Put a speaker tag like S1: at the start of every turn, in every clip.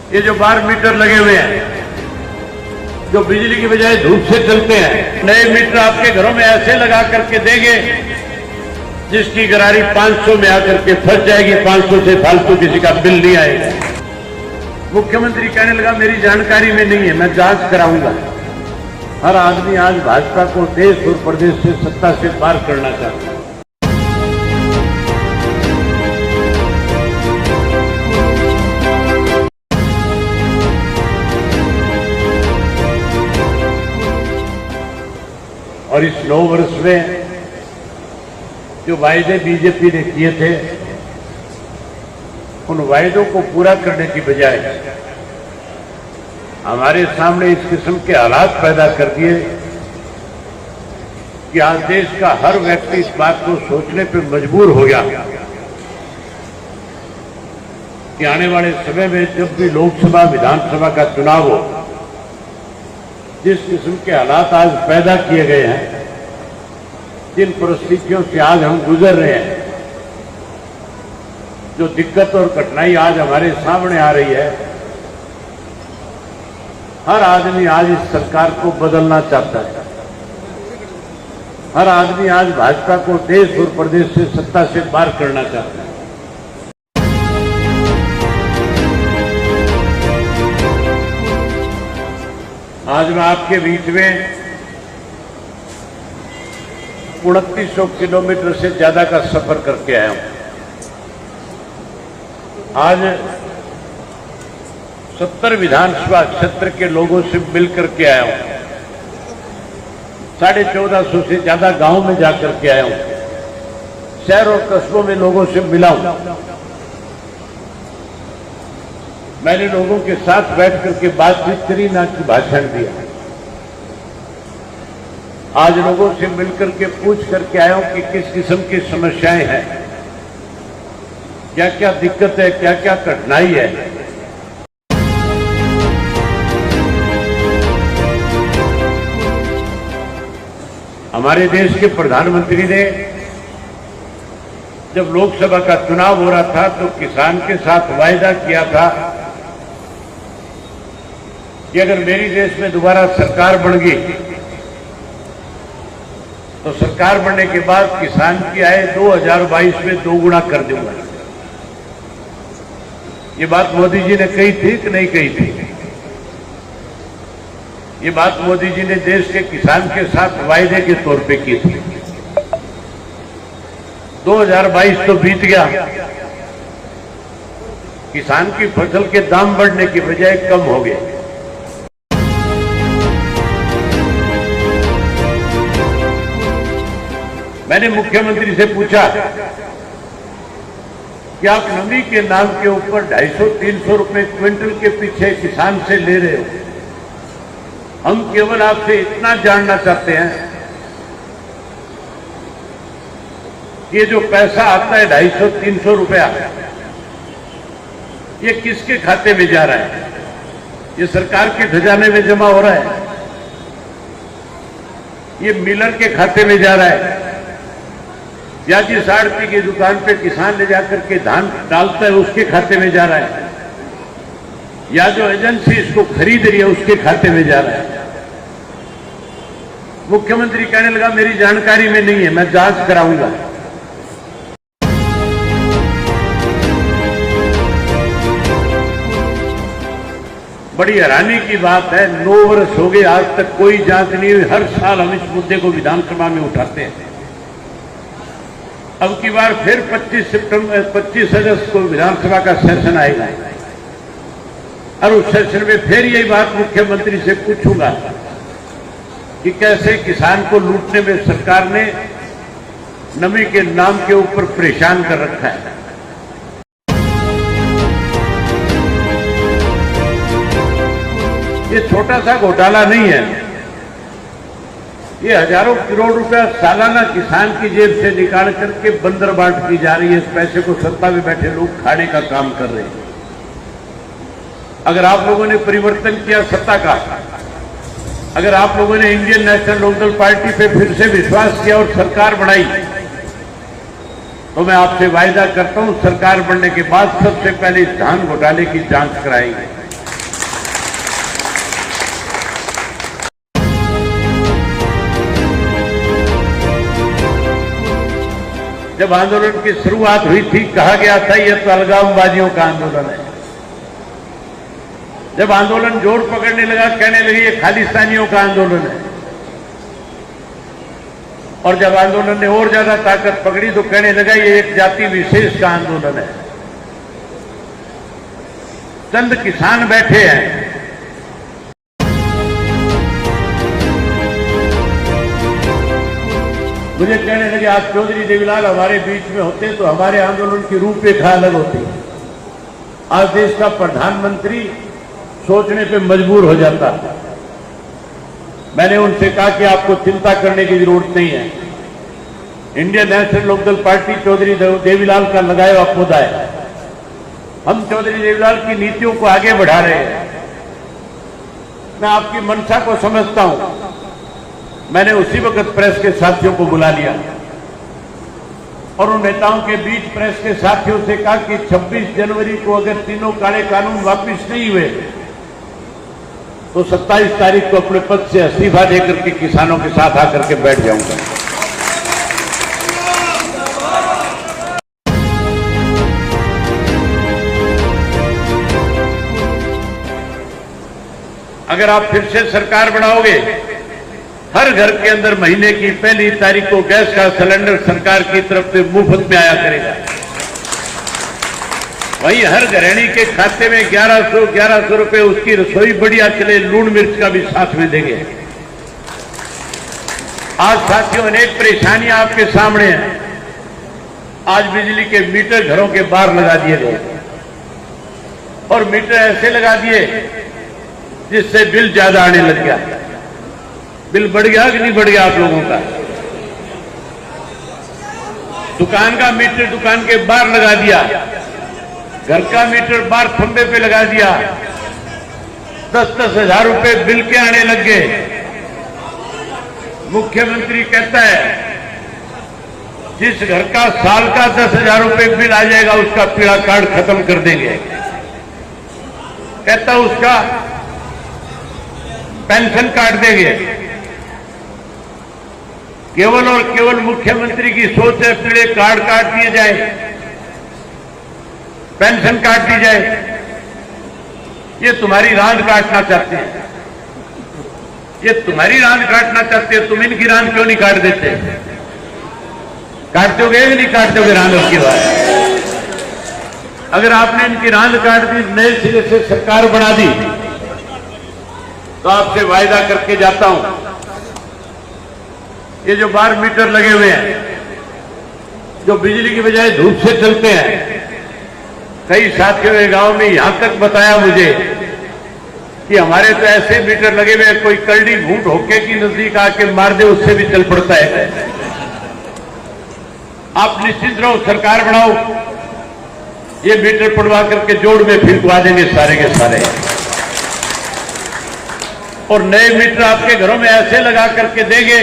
S1: ये जो बार मीटर लगे हुए हैं, जो बिजली की बजाय धूप से चलते हैं, नए मीटर आपके घरों में ऐसे लगा करके देंगे जिसकी गरारी 500 में आकर के फंस जाएगी। 500 से फालतू किसी का बिल नहीं आएगा। मुख्यमंत्री कहने लगा मेरी जानकारी में नहीं है, मैं जांच कराऊंगा। हर आदमी आज भाजपा को देश और प्रदेश से, सत्ता से पार करना चाहता है। और इस 9 वर्ष में जो वायदे बीजेपी ने किए थे, उन वायदों को पूरा करने की बजाय हमारे सामने इस किस्म के हालात पैदा कर दिए कि आज देश का हर व्यक्ति इस बात को सोचने पर मजबूर हो गया कि आने वाले समय में जब भी लोकसभा विधानसभा का चुनाव हो, जिस किस्म के हालात आज पैदा किए गए हैं, जिन परिस्थितियों से आज हम गुजर रहे हैं, जो दिक्कत और कठिनाई आज हमारे सामने आ रही है, हर आदमी आज इस सरकार को बदलना चाहता है। हर आदमी आज भाजपा को देश और प्रदेश से, सत्ता से पार करना चाहता है। आज मैं आपके बीच में 2900 किलोमीटर से ज्यादा का सफर करके आया हूं। आज 70 विधानसभा क्षेत्र के लोगों से मिलकर के आया हूं। 1450 से ज्यादा गांव में जाकर के आया हूं। शहर और कस्बों में लोगों से मिला हूं। मैंने लोगों के साथ बैठ करके बातचीत करी, ना कि भाषण दिया। आज लोगों से मिलकर के पूछ करके आया हूं कि किस किस्म की समस्याएं हैं, क्या क्या दिक्कत है, क्या क्या कठिनाई है। हमारे देश के प्रधानमंत्री ने जब लोकसभा का चुनाव हो रहा था तो किसान के साथ वायदा किया था कि अगर मेरी देश में दोबारा सरकार बन गई तो सरकार बनने के बाद किसान की आय 2022 में 2 गुना कर दूंगा। ये बात मोदी जी ने कही थी कि नहीं कही थी? ये बात मोदी जी ने देश के किसान के साथ वायदे के तौर पे की थी। 2022 तो बीत गया, किसान की फसल के दाम बढ़ने की बजाय कम हो गए। मैंने मुख्यमंत्री से पूछा कि आप नमी के नाम के ऊपर 250-300 रुपए क्विंटल के पीछे किसान से ले रहे हो। हम केवल आपसे इतना जानना चाहते हैं कि ये जो पैसा आता है 250-300 रुपया, ये किसके खाते में जा रहा है? ये सरकार के खजाने में जमा हो रहा है? ये मिलर के खाते में जा रहा है? या जिस आड़ती की दुकान पे किसान ले जाकर के धान डालता है उसके खाते में जा रहा है? या जो एजेंसी इसको खरीद रही है उसके खाते में जा रहा है? मुख्यमंत्री कहने लगा मेरी जानकारी में नहीं है, मैं जांच कराऊंगा। बड़ी हैरानी की बात है, 9 वर्ष हो गए, आज तक कोई जांच नहीं हुई। हर साल हम इस मुद्दे को विधानसभा में उठाते हैं। अब की बार फिर 25 अगस्त को विधानसभा का सेशन आएगा और उस सेशन में फिर यही बात मुख्यमंत्री से पूछूंगा कि कैसे किसान को लूटने में सरकार ने नमी के नाम के ऊपर परेशान कर रखा है। ये छोटा सा घोटाला नहीं है, ये हजारों करोड़ रुपया सालाना किसान की जेब से निकाल करके बंदर बांट की जा रही है। इस पैसे को सत्ता में बैठे लोग खाने का काम कर रहे हैं। अगर आप लोगों ने परिवर्तन किया सत्ता का, अगर आप लोगों ने इंडियन नेशनल लोकदल पार्टी पे फिर से विश्वास किया और सरकार बनाई, तो मैं आपसे वायदा करता हूं सरकार बनने के बाद सबसे पहले इस धान घोटाले की जांच कराएंगे। जब आंदोलन की शुरुआत हुई थी कहा गया था यह तो अलगाववादियों का आंदोलन है। जब आंदोलन जोर पकड़ने लगा कहने लगे ये खालिस्तानियों का आंदोलन है। और जब आंदोलन ने और ज्यादा ताकत पकड़ी तो कहने लगा ये एक जाति विशेष का आंदोलन है। चंद किसान बैठे हैं, मुझे कहने लगे आप चौधरी देवीलाल हमारे बीच में होते तो हमारे आंदोलन की रूपरेखा अलग होती। आज देश का प्रधानमंत्री सोचने पे मजबूर हो जाता। मैंने उनसे कहा कि आपको चिंता करने की जरूरत नहीं है। Indian National Lok Dal party Chaudhary Devi Lal का लगाया हुआ पौधा है। हम चौधरी देवीलाल की नीतियों को आगे बढ़ा रहे हैं। मैं आपकी मंशा को समझता हूं। मैंने उसी वक्त प्रेस के साथियों को बुला लिया और उन नेताओं के बीच प्रेस के साथियों से कहा कि 26 जनवरी को अगर तीनों काले कानून वापस नहीं हुए तो 27 तारीख को अपने पद से इस्तीफा देकर के किसानों के साथ आकर के बैठ जाऊंगा। अगर आप फिर से सरकार बनाओगे हर घर के अंदर महीने की पहली तारीख को गैस का सिलेंडर सरकार की तरफ से मुफ्त में आया करेगा। वहीं हर गृहिणी के खाते में 1100 रुपए उसकी रसोई बढ़िया चले लूण मिर्च का भी साथ में देंगे। आज साथियों अनेक परेशानियां आपके सामने हैं। आज बिजली के मीटर घरों के बाहर लगा दिए गए और मीटर ऐसे लगा दिए जिससे बिल ज्यादा आने लग गया। बिल बढ़ गया कि नहीं बढ़ गया आप लोगों का? दुकान का मीटर दुकान के बाहर लगा दिया, घर का मीटर बाहर खंबे पे लगा दिया। 10-10 हजार रुपए बिल के आने लग गए। मुख्यमंत्री कहता है जिस घर का साल का 10,000 रुपए बिल आ जाएगा उसका पीला कार्ड खत्म कर देंगे। कहता उसका पेंशन काट देंगे। केवल और केवल मुख्यमंत्री की सोच है पीले कार्ड काट दिए जाए, पेंशन काट दी जाए। ये तुम्हारी रांद काटना चाहते हैं, ये तुम्हारी रांद काटना चाहते हैं। तुम इनकी रांद क्यों नहीं काट देते? काटते होगे नहीं काटते होगे रांद की बात? अगर आपने इनकी रांद काट दी, नए सिरे से सरकार बना दी तो आपसे वायदा करके जाता हूं ये जो बाहर मीटर लगे हुए हैं जो बिजली की बजाय धूप से चलते हैं, कई साथियों ने गांव में यहां तक बताया मुझे कि हमारे तो ऐसे मीटर लगे हुए हैं कोई कलडी घूंट होके की नजदीक आके मार दे उससे भी चल पड़ता है। आप निश्चिंत रहो, सरकार बनाओ, ये मीटर पड़वा करके जोड़ में फिरवा देंगे सारे के सारे। और नए मीटर आपके घरों में ऐसे लगा करके देंगे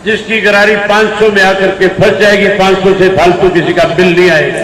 S1: जिसकी गरारी 500 में आकर के फंस जाएगी। 500 से फालतू किसी का बिल नहीं आएगा।